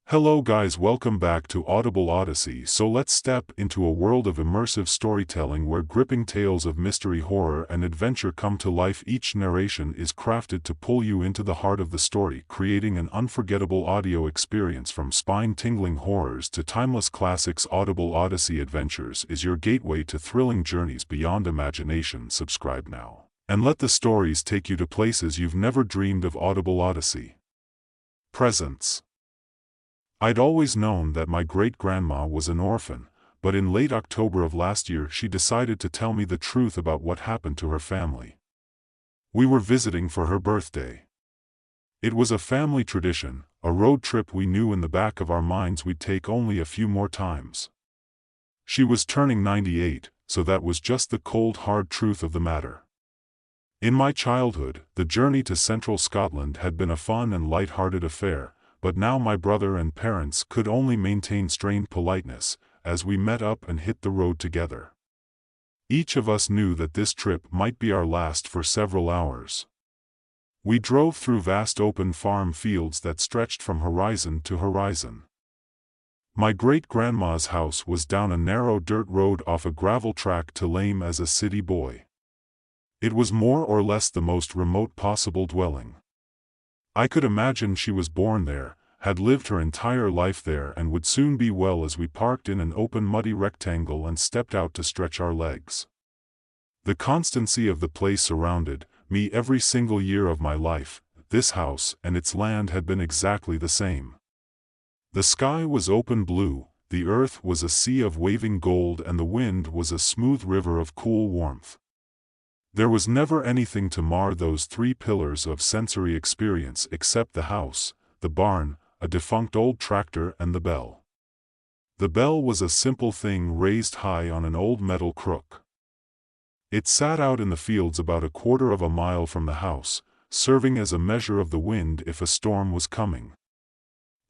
Hello guys, welcome back to Audible Odyssey. So let's step into a world of immersive storytelling where gripping tales of mystery, horror and adventure come to life. Each narration is crafted to pull you into the heart of the story, creating an unforgettable audio experience. From spine-tingling horrors to timeless classics, Audible Odyssey Adventures is your gateway to thrilling journeys beyond imagination. Subscribe now, and let the stories take you to places you've never dreamed of. Audible Odyssey Presents. I'd always known that my great-grandma was an orphan, but in late October of last year she decided to tell me the truth about what happened to her family. We were visiting for her birthday. It was a family tradition, a road trip we knew in the back of our minds we'd take only a few more times. She was turning 98, so that was just the cold hard truth of the matter. In my childhood, the journey to central Scotland had been a fun and light-hearted affair, but now my brother and parents could only maintain strained politeness as we met up and hit the road together. Each of us knew that this trip might be our last for several hours. We drove through vast open farm fields that stretched from horizon to horizon. My great-grandma's house was down a narrow dirt road off a gravel track to lame as a city boy. It was more or less the most remote possible dwelling. I could imagine she was born there, had lived her entire life there and would soon be well. As we parked in an open muddy rectangle and stepped out to stretch our legs. The constancy of the place surrounded me every single year of my life. This house and its land had been exactly the same. The sky was open blue, the earth was a sea of waving gold, and the wind was a smooth river of cool warmth. There was never anything to mar those three pillars of sensory experience except the house, the barn, a defunct old tractor, and the bell. The bell was a simple thing raised high on an old metal crook. It sat out in the fields about a quarter of a mile from the house, serving as a measure of the wind if a storm was coming.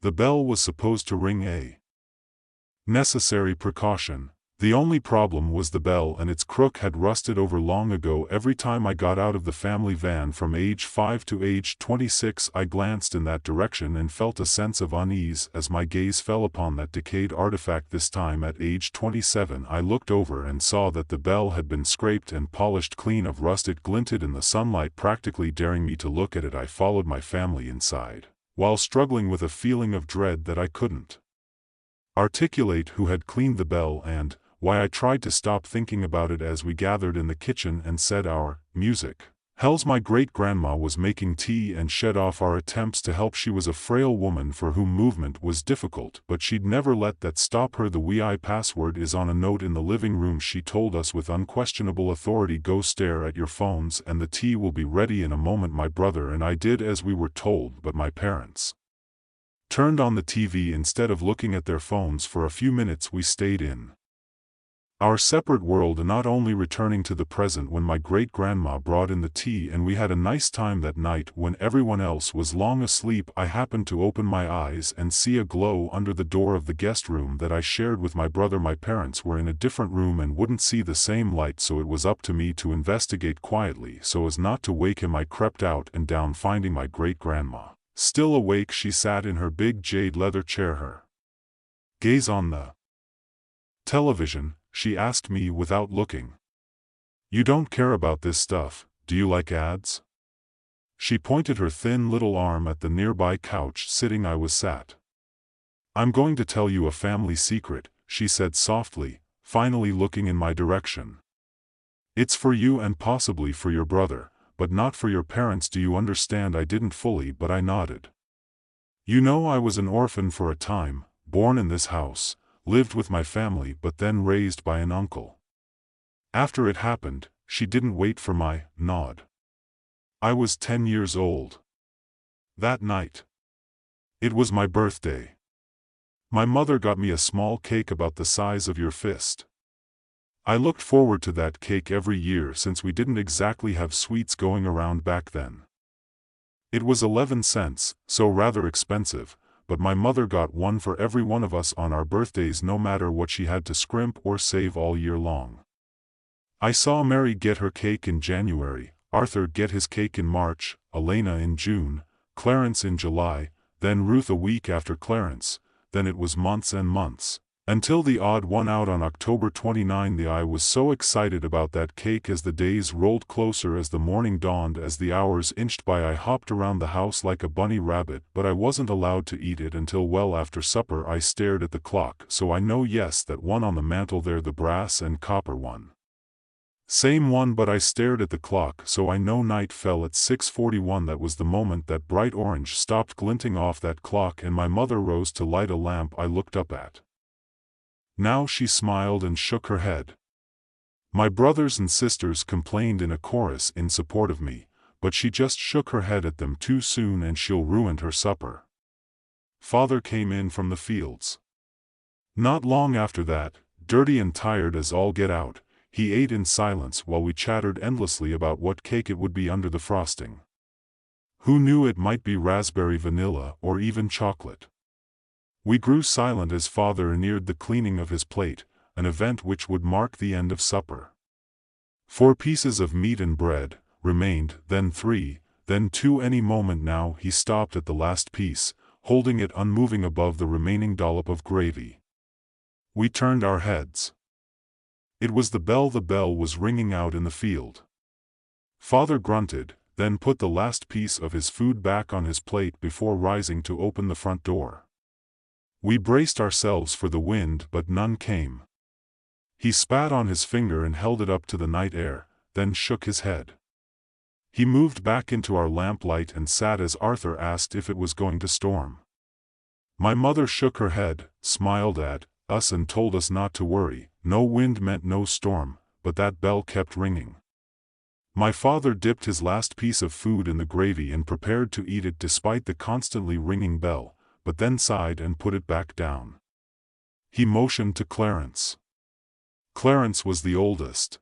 The bell was supposed to ring, a necessary precaution. The only problem was the bell, and its crook had rusted over long ago. Every time I got out of the family van from age 5 to age 26, I glanced in that direction and felt a sense of unease as my gaze fell upon that decayed artifact. This time at age 27 I looked over and saw that the bell had been scraped and polished clean of rust. It glinted in the sunlight, practically daring me to look at it. I followed my family inside, while struggling with a feeling of dread that I couldn't articulate who had cleaned the bell and why. I tried to stop thinking about it as we gathered in the kitchen and said our music hells. My great-grandma was making tea and shed off our attempts to help. She was a frail woman for whom movement was difficult, but she'd never let that stop her. The Wi-Fi password is on a note in the living room, she told us with unquestionable authority. Go stare at your phones and the tea will be ready in a moment. My brother and I did as we were told, but my parents turned on the TV instead of looking at their phones. For a few minutes we stayed in our separate world, not only returning to the present when my great-grandma brought in the tea and we had a nice time that night. When everyone else was long asleep, I happened to open my eyes and see a glow under the door of the guest room that I shared with my brother. My parents were in a different room and wouldn't see the same light, so it was up to me to investigate quietly so as not to wake him. I crept out and down, finding my great-grandma still awake. She sat in her big jade leather chair, her gaze on the television. She asked me without looking, "You don't care about this stuff, do you? Like ads?" She pointed her thin little arm at the nearby couch sitting I was sat. "I'm going to tell you a family secret," she said softly, finally looking in my direction. "It's for you and possibly for your brother, but not for your parents. Do you understand?" I didn't fully, but I nodded. "You know, I was an orphan for a time, born in this house, lived with my family, but then raised by an uncle. After it happened," she didn't wait for my nod. "I was 10 years old. That night. It was my birthday. My mother got me a small cake about the size of your fist. I looked forward to that cake every year since we didn't exactly have sweets going around back then. It was 11 cents, so rather expensive, but my mother got one for every one of us on our birthdays, no matter what she had to scrimp or save all year long. I saw Mary get her cake in January, Arthur get his cake in March, Elena in June, Clarence in July, then Ruth a week after Clarence, then it was months and months. Until the odd one out on October 29. I was so excited about that cake as the days rolled closer, as the morning dawned, as the hours inched by. I hopped around the house like a bunny rabbit, but I wasn't allowed to eat it until well after supper. I stared at the clock, so I know, yes, that one on the mantel there, the brass and copper one. Same one, but I stared at the clock, so I know night fell at 6:41. That was the moment that bright orange stopped glinting off that clock and my mother rose to light a lamp I looked up at. Now she smiled and shook her head. My brothers and sisters complained in a chorus in support of me, but she just shook her head at them. Too soon, and she'll ruin her supper. Father came in from the fields. Not long after that, dirty and tired as all get out, he ate in silence while we chattered endlessly about what cake it would be under the frosting. Who knew, it might be raspberry, vanilla, or even chocolate. We grew silent as Father neared the cleaning of his plate, an event which would mark the end of supper. 4 pieces of meat and bread remained, then 3, then 2. Any moment now. He stopped at the last piece, holding it unmoving above the remaining dollop of gravy. We turned our heads. It was the bell. The bell was ringing out in the field. Father grunted, then put the last piece of his food back on his plate before rising to open the front door. We braced ourselves for the wind, but none came. He spat on his finger and held it up to the night air, then shook his head. He moved back into our lamplight and sat as Arthur asked if it was going to storm. My mother shook her head, smiled at us and told us not to worry. No wind meant no storm, but that bell kept ringing. My father dipped his last piece of food in the gravy and prepared to eat it despite the constantly ringing bell, but then sighed and put it back down. He motioned to Clarence. Clarence was the oldest.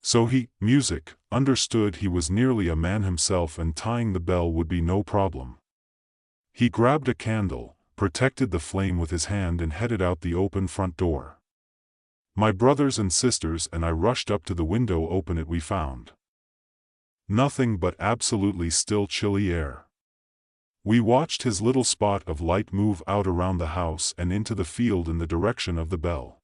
So he, music, understood. He was nearly a man himself and tying the bell would be no problem. He grabbed a candle, protected the flame with his hand and headed out the open front door. My brothers and sisters and I rushed up to the window. Open it. We found nothing but absolutely still, chilly air. We watched his little spot of light move out around the house and into the field in the direction of the bell.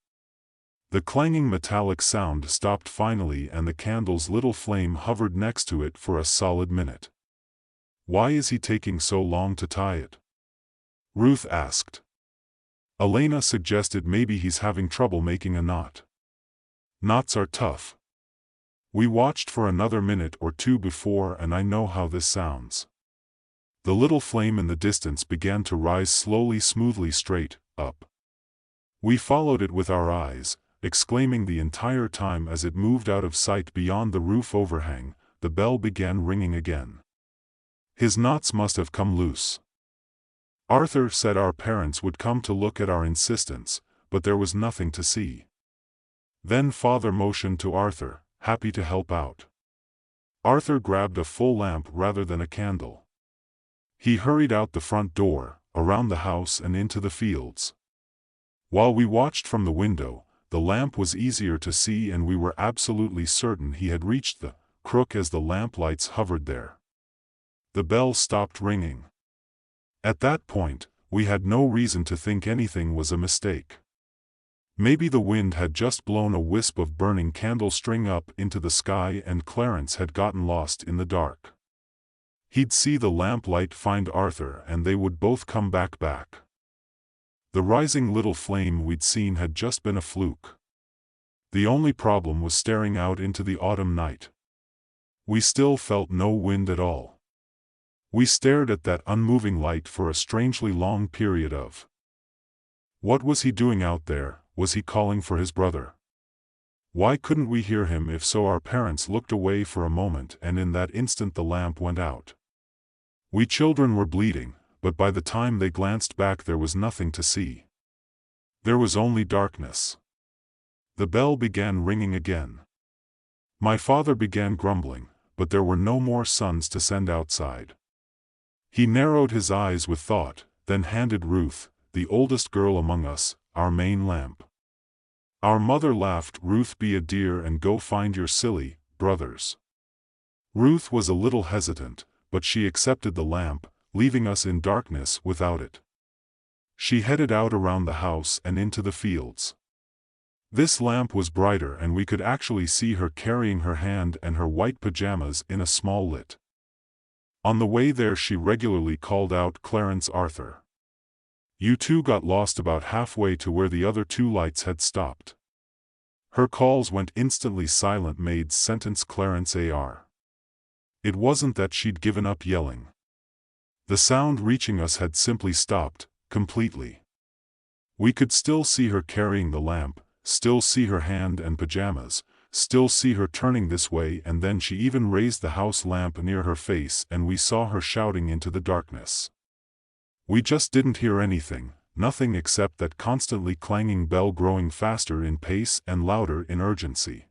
The clanging metallic sound stopped finally and the candle's little flame hovered next to it for a solid minute. Why is he taking so long to tie it? Ruth asked. Elena suggested maybe he's having trouble making a knot. Knots are tough. We watched for another minute or two before, and I know how this sounds. The little flame in the distance began to rise slowly, smoothly, straight up. We followed it with our eyes, exclaiming the entire time as it moved out of sight beyond the roof overhang. The bell began ringing again. His knots must have come loose. Arthur said our parents would come to look at our insistence, but there was nothing to see. Then Father motioned to Arthur, happy to help out. Arthur grabbed a full lamp rather than a candle. He hurried out the front door, around the house and into the fields. While we watched from the window, the lamp was easier to see and we were absolutely certain he had reached the crook as the lamp lights hovered there. The bell stopped ringing. At that point, we had no reason to think anything was a mistake. Maybe the wind had just blown a wisp of burning candle string up into the sky and Clarence had gotten lost in the dark. He'd see the lamplight find Arthur and they would both come back. The rising little flame we'd seen had just been a fluke. The only problem was staring out into the autumn night. We still felt no wind at all. We stared at that unmoving light for a strangely long period of. What was he doing out there? Was he calling for his brother? Why couldn't we hear him? If so, our parents looked away for a moment and in that instant the lamp went out. We children were bleeding, but by the time they glanced back there was nothing to see. There was only darkness. The bell began ringing again. My father began grumbling, but there were no more sons to send outside. He narrowed his eyes with thought, then handed Ruth, the oldest girl among us, our main lamp. Our mother laughed. Ruth, be a dear and go find your silly brothers. Ruth was a little hesitant, but she accepted the lamp, leaving us in darkness without it. She headed out around the house and into the fields. This lamp was brighter and we could actually see her carrying her hand and her white pajamas in a small lit. On the way there she regularly called out, "Clarence, Arthur. You two got lost about halfway to where the other two lights had stopped." Her calls went instantly silent mid-sentence. Clarence AR. It wasn't that she'd given up yelling. The sound reaching us had simply stopped, completely. We could still see her carrying the lamp, still see her hand and pajamas, still see her turning this way, and then she even raised the house lamp near her face and we saw her shouting into the darkness. We just didn't hear anything, nothing except that constantly clanging bell growing faster in pace and louder in urgency.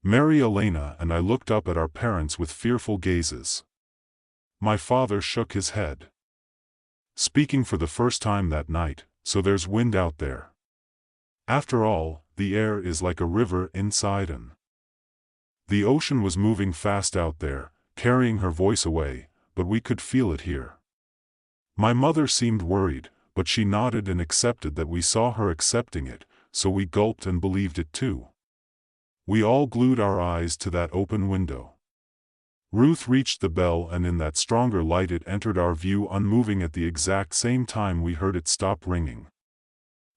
Mary, Elena, and I looked up at our parents with fearful gazes. My father shook his head. Speaking for the first time that night, "So there's wind out there. After all, the air is like a river inside and the ocean was moving fast out there, carrying her voice away, but we could feel it here." My mother seemed worried, but she nodded and accepted that we saw her accepting it, so we gulped and believed it too. We all glued our eyes to that open window. Ruth reached the bell and in that stronger light it entered our view unmoving at the exact same time we heard it stop ringing.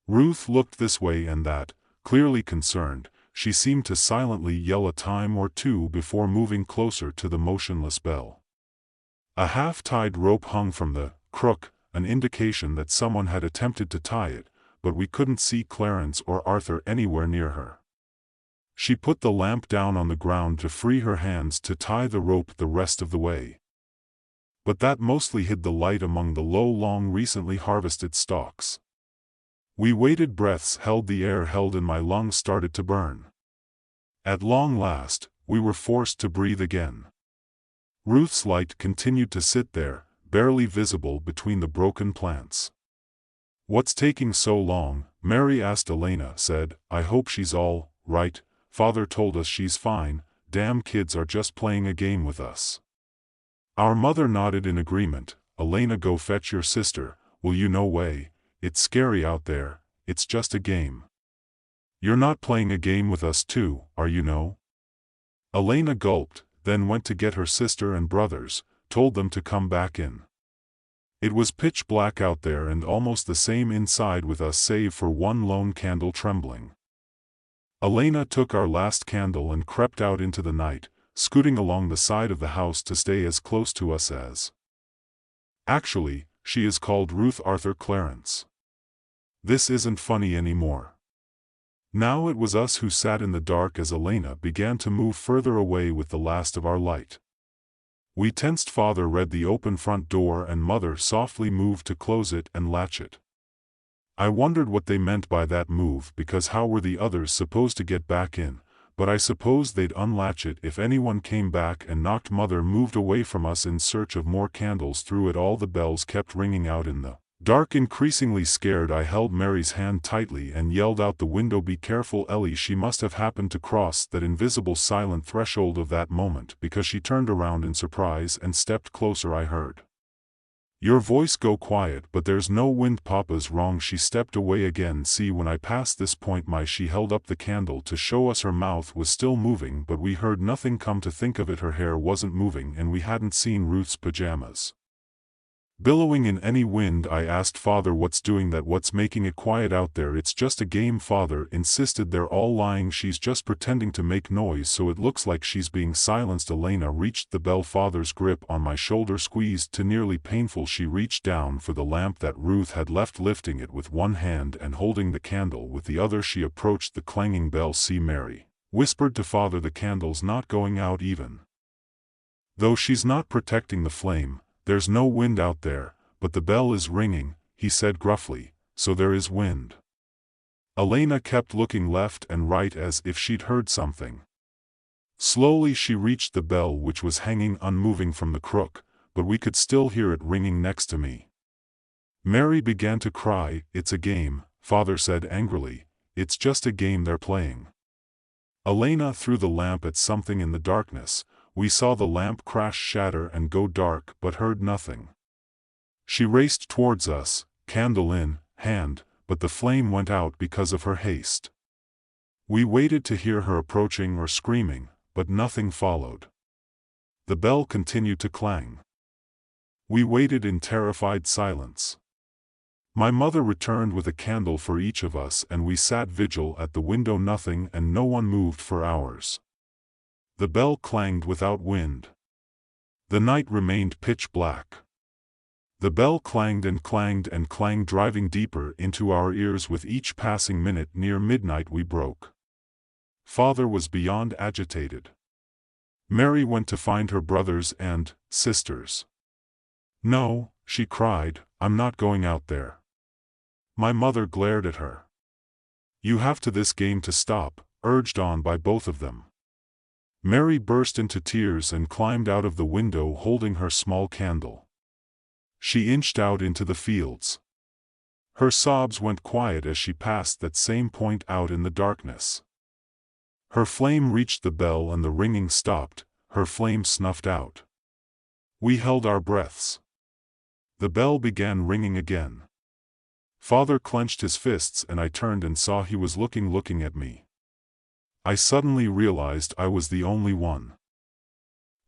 Ruth looked this way and that, clearly concerned. She seemed to silently yell a time or two before moving closer to the motionless bell. A half-tied rope hung from the crook, an indication that someone had attempted to tie it, but we couldn't see Clarence or Arthur anywhere near her. She put the lamp down on the ground to free her hands to tie the rope the rest of the way. But that mostly hid the light among the low, long, recently harvested stalks. We waited, breaths held, the air held in my lungs started to burn. At long last, we were forced to breathe again. Ruth's light continued to sit there, barely visible between the broken plants. "What's taking so long?" Mary asked. Elena said, "I hope she's all right. Father told us she's fine. Damn kids are just playing a game with us." Our mother nodded in agreement. "Elena, go fetch your sister, will you? No way, it's scary out there, it's just a game." "You're not playing a game with us too, are you?" "No." Elena gulped, then went to get her sister and brothers, told them to come back in. It was pitch black out there and almost the same inside with us save for one lone candle trembling. Elena took our last candle and crept out into the night, scooting along the side of the house to stay as close to us as. Actually, she is called Ruth Arthur Clarence. This isn't funny anymore. Now it was us who sat in the dark as Elena began to move further away with the last of our light. We tensed. Father read the open front door and Mother softly moved to close it and latch it. I wondered what they meant by that move because how were the others supposed to get back in, but I suppose they'd unlatch it if anyone came back and knocked. Mother moved away from us in search of more candles. Through it all the bells kept ringing out in the dark. Increasingly scared, I held Mary's hand tightly and yelled out the window, "Be careful, Ellie." She must have happened to cross that invisible silent threshold of that moment because she turned around in surprise and stepped closer. I heard your voice go quiet, but there's no wind. Papa's wrong. She stepped away again. See, when I passed this point, she held up the candle to show us her mouth was still moving, but we heard nothing. Come to think of it, her hair wasn't moving and we hadn't seen Ruth's pajamas billowing in any wind. I asked Father, "What's doing that? What's making it quiet out there?" "It's just a game," Father insisted. "They're all lying. She's just pretending to make noise so it looks like she's being silenced." Elena reached the bell. Father's grip on my shoulder squeezed to nearly painful. She reached down for the lamp that Ruth had left, lifting it with one hand and holding the candle with the other. She approached the clanging bell. "See," Mary whispered to Father, "the candle's not going out even though she's not protecting the flame. There's no wind out there, but the bell is ringing," he said gruffly, "so there is wind." Elena kept looking left and right as if she'd heard something. Slowly she reached the bell, which was hanging unmoving from the crook, but we could still hear it ringing next to me. Mary began to cry. "It's a game," Father said angrily. "It's just a game they're playing." Elena threw the lamp at something in the darkness. We saw the lamp crash, shatter and go dark, but heard nothing. She raced towards us, candle in hand, but the flame went out because of her haste. We waited to hear her approaching or screaming, but nothing followed. The bell continued to clang. We waited in terrified silence. My mother returned with a candle for each of us and we sat vigil at the window. Nothing and no one moved for hours. The bell clanged without wind. The night remained pitch black. The bell clanged and clanged, driving deeper into our ears with each passing minute. Near midnight we broke. Father was beyond agitated. Mary went to find her brothers and sisters. "No," she cried, "I'm not going out there." My mother glared at her. "You have to this game to stop," urged on by both of them. Mary burst into tears and climbed out of the window holding her small candle. She inched out into the fields. Her sobs went quiet as she passed that same point out in the darkness. Her flame reached the bell and the ringing stopped, her flame snuffed out. We held our breaths. The bell began ringing again. Father clenched his fists and I turned and saw he was looking at me. I suddenly realized I was the only one.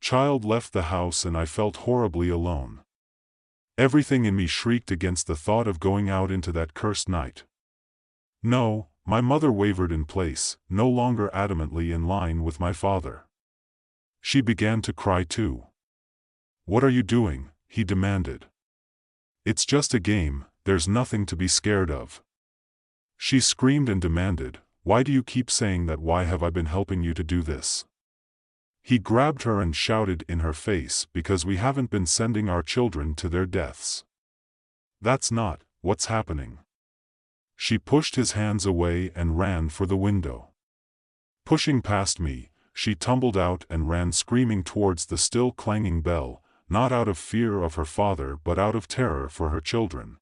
Child left the house and I felt horribly alone. Everything in me shrieked against the thought of going out into that cursed night. No, my mother wavered in place, no longer adamantly in line with my father. She began to cry too. "What are you doing?" he demanded. "It's just a game, there's nothing to be scared of." She screamed and demanded, "Why do you keep saying that? Why have I been helping you to do this?" He grabbed her and shouted in her face, "Because we haven't been sending our children to their deaths. That's not what's happening." She pushed his hands away and ran for the window. Pushing past me, she tumbled out and ran screaming towards the still clanging bell, not out of fear of her father but out of terror for her children.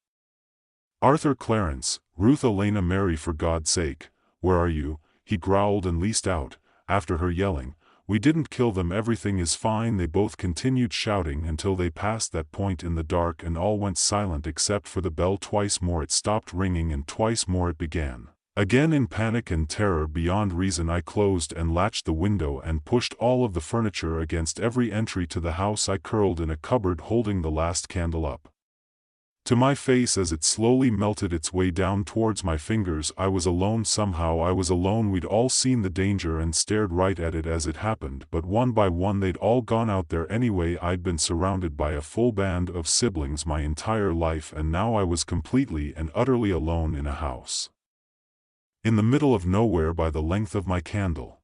"Arthur, Clarence, Ruth, Elena, Mary, for God's sake, where are you?" he growled and leased out, after her yelling, "We didn't kill them, everything is fine." They both continued shouting until they passed that point in the dark and all went silent except for the bell. Twice more it stopped ringing and twice more it began. Again, in panic and terror beyond reason, I closed and latched the window and pushed all of the furniture against every entry to the house. I curled in a cupboard holding the last candle up to my face as it slowly melted its way down towards my fingers. I was alone somehow. I was alone. We'd all seen the danger and stared right at it as it happened, but one by one they'd all gone out there anyway. I'd been surrounded by a full band of siblings my entire life and now I was completely and utterly alone in a house in the middle of nowhere by the length of my candle.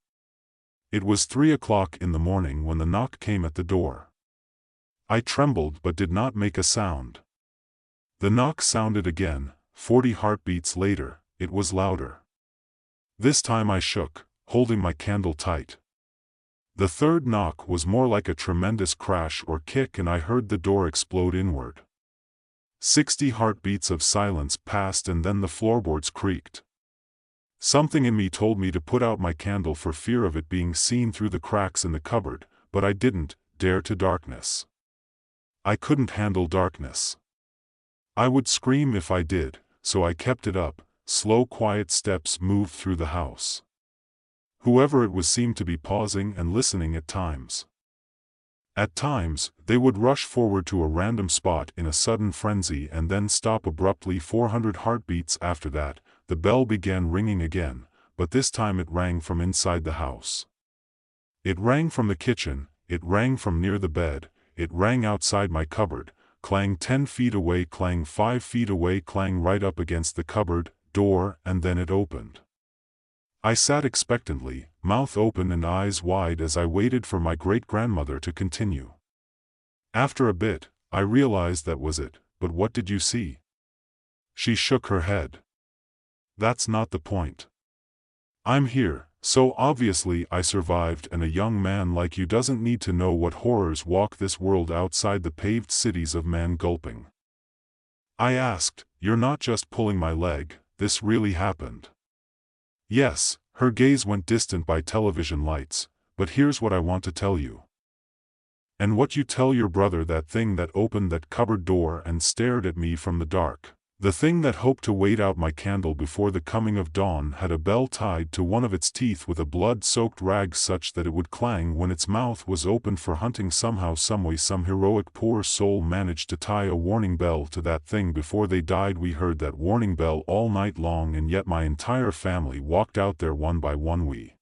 It was 3 o'clock in the morning when the knock came at the door. I trembled but did not make a sound. The knock sounded again. 40 heartbeats later, it was louder. This time I shook, holding my candle tight. The third knock was more like a tremendous crash or kick and I heard the door explode inward. 60 heartbeats of silence passed and then the floorboards creaked. Something in me told me to put out my candle for fear of it being seen through the cracks in the cupboard, but I didn't dare to darkness. I couldn't handle darkness. I would scream if I did, so I kept it up. Slow, quiet steps moved through the house. Whoever it was seemed to be pausing and listening at times. At times, they would rush forward to a random spot in a sudden frenzy and then stop abruptly. 400 heartbeats after that, the bell began ringing again, but this time it rang from inside the house. It rang from the kitchen, it rang from near the bed, it rang outside my cupboard, clang 10 feet away, clang 5 feet away, clang right up against the cupboard door, and then it opened. I sat expectantly, mouth open and eyes wide as I waited for my great-grandmother to continue. After a bit, I realized that was it. "But what did you see?" She shook her head. "That's not the point. I'm here, so obviously I survived, and a young man like you doesn't need to know what horrors walk this world outside the paved cities of man." Gulping, I asked, "You're not just pulling my leg, this really happened?" "Yes." Her gaze went distant by television lights, "But here's what I want to tell you." "And what you tell your brother?" "That thing that opened that cupboard door and stared at me from the dark, The thing that hoped to wait out my candle before the coming of dawn had a bell tied to one of its teeth with a blood-soaked rag such that it would clang when its mouth was opened for hunting. Somehow someway some heroic poor soul managed to tie a warning bell to that thing before they died. We heard that warning bell all night long, and yet my entire family walked out there one by one. We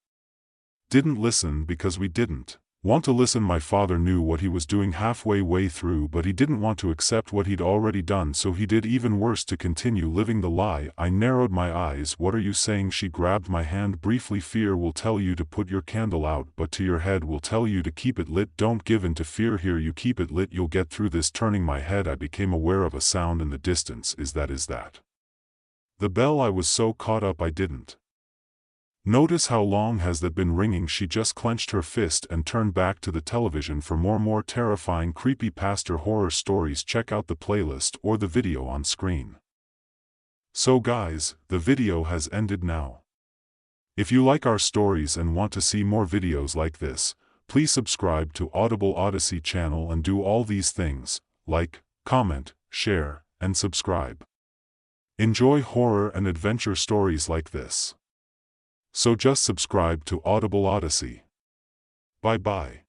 didn't listen because we didn't want to listen. My father knew what he was doing halfway through, but he didn't want to accept what he'd already done, so he did even worse to continue living the lie. I narrowed my eyes. What are you saying? She grabbed my hand briefly. Fear will tell you to put your candle out, but to your head will tell you to keep it lit. Don't give in to fear. Here, you keep it lit, you'll get through this. Turning my head, I became aware of a sound in the distance. Is that the bell? I was so caught up I didn't notice. How long has that been ringing? She just clenched her fist and turned back to the television. For more terrifying creepypasta horror stories, check out the playlist or the video on screen. So guys, the video has ended now. If you like our stories and want to see more videos like this, please subscribe to Audible Odyssey channel and do all these things: like, comment, share, and subscribe. Enjoy horror and adventure stories like this. So just subscribe to Audible Odyssey. Bye bye.